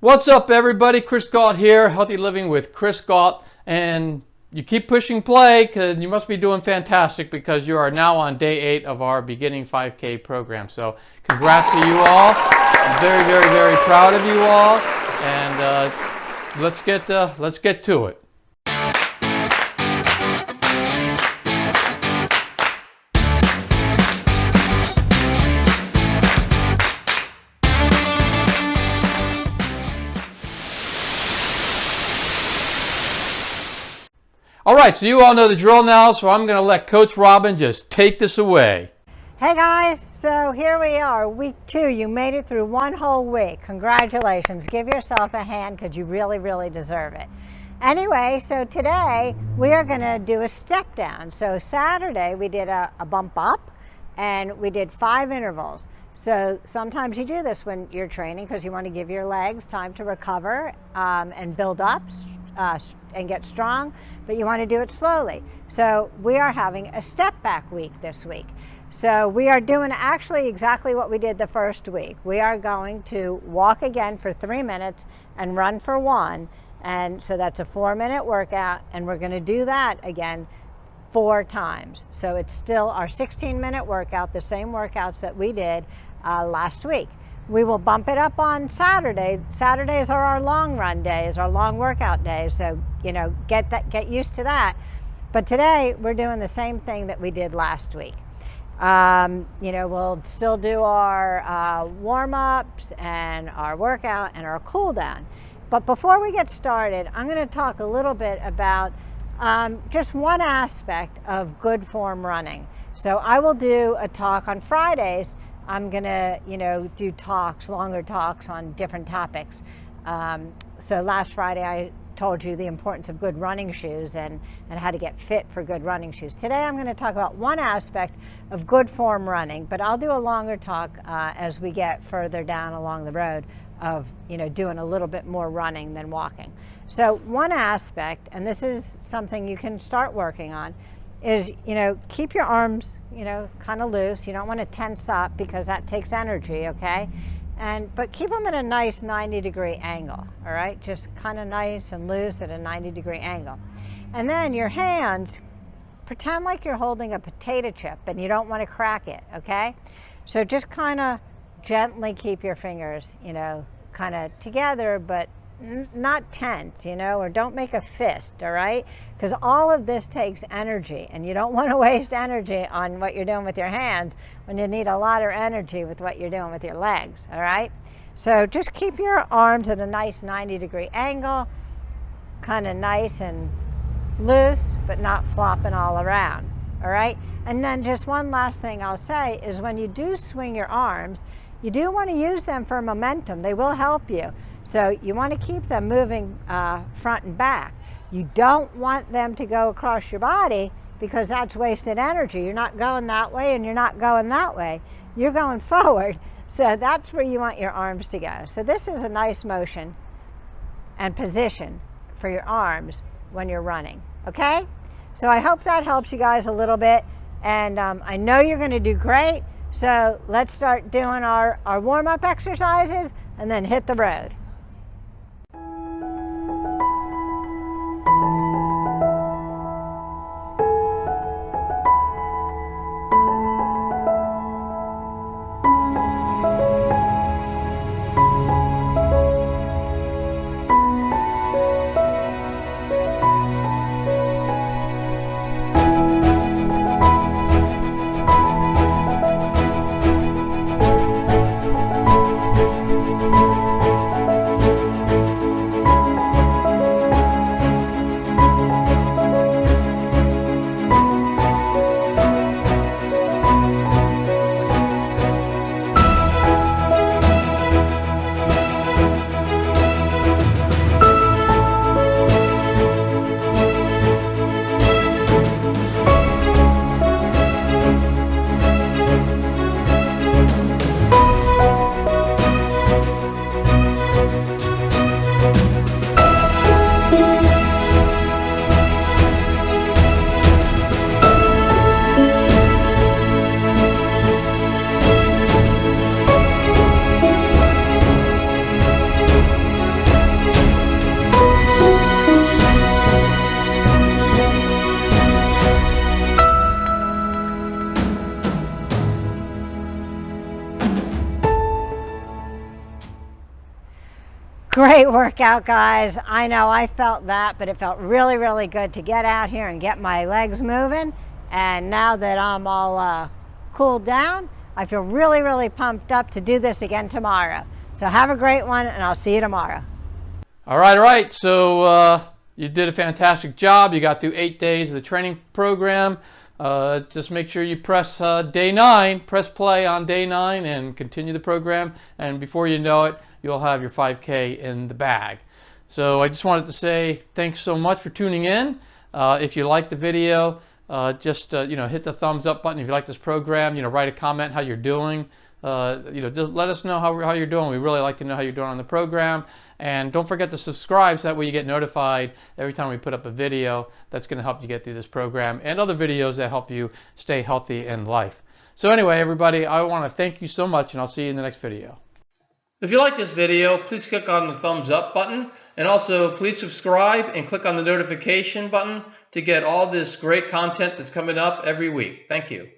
What's up, everybody? Chris Gault here, Healthy Living with Chris Gault, and you keep pushing play because you must be doing fantastic because you are now on day 8 of our beginning 5K program. So congrats to you all. I'm very, very, very proud of you all, and let's get to it. All right, so you all know the drill now, so I'm going to let Coach Robin just take this away. Hey guys, so here we are, week 2. You made it through one whole week. Congratulations. Give yourself a hand because you really, really deserve it. Anyway, so today we are going to do a step down. So Saturday we did a bump up and we did 5 intervals. So sometimes you do this when you're training because you want to give your legs time to recover and build up and get strong, but you want to do it slowly. So we are having a step back week this week. So we are doing actually exactly what we did the first week. We are going to walk again for 3 minutes and run for 1. And so that's a 4-minute workout, and we're going to do that again 4 times. So it's still our 16-minute workout, the same workouts that we did last week. We will bump it up on Saturday. Saturdays are our long run days, our long workout days. So, get used to that. But today we're doing the same thing that we did last week. We'll still do our warm-ups and our workout and our cool down. But before we get started, I'm going to talk a little bit about just one aspect of good form running. So I will do a talk on Fridays. I'm going to, do longer talks on different topics. So last Friday I told you the importance of good running shoes and how to get fit for good running shoes. Today I'm going to talk about one aspect of good form running, but I'll do a longer talk as we get further down along the road of, doing a little bit more running than walking. So one aspect, and this is something you can start working on, is, keep your arms, kind of loose. You don't want to tense up because that takes energy, okay? But keep them at a nice 90-degree angle, all right? Just kind of nice and loose at a 90-degree angle. And then your hands, pretend like you're holding a potato chip and you don't want to crack it, okay? So just kind of gently keep your fingers, kind of together, but not tense, or don't make a fist, all right? Because all of this takes energy, and you don't want to waste energy on what you're doing with your hands when you need a lot of energy with what you're doing with your legs, all right? So just keep your arms at a nice 90-degree angle, kind of nice and loose, but not flopping all around, all right? And then just one last thing I'll say is when you do swing your arms, you do want to use them for momentum. They will help you. So you want to keep them moving front and back. You don't want them to go across your body because that's wasted energy. You're not going that way and you're not going that way. You're going forward. So that's where you want your arms to go. So this is a nice motion and position for your arms when you're running, okay? So I hope that helps you guys a little bit. And I know you're going to do great. So let's start doing our warm-up exercises and then hit the road. great workout, guys. I know I felt that, but it felt really, really good to get out here and get my legs moving. And now that I'm all cooled down, I feel really, really pumped up to do this again tomorrow. So have a great one, and I'll see you tomorrow. All right. So you did a fantastic job. You got through 8 days of the training program. Just make sure you press day 9, press play on day 9 and continue the program. And before you know it, you'll have your 5K in the bag. So I just wanted to say thanks so much for tuning in. If you liked the video, just hit the thumbs up button. If you like this program, write a comment how you're doing. Just let us know how you're doing. We really like to know how you're doing on the program. And don't forget to subscribe so that way you get notified every time we put up a video that's going to help you get through this program and other videos that help you stay healthy in life. So anyway, everybody, I want to thank you so much, and I'll see you in the next video. If you like this video, please click on the thumbs up button, and also please subscribe and click on the notification button to get all this great content that's coming up every week. Thank you.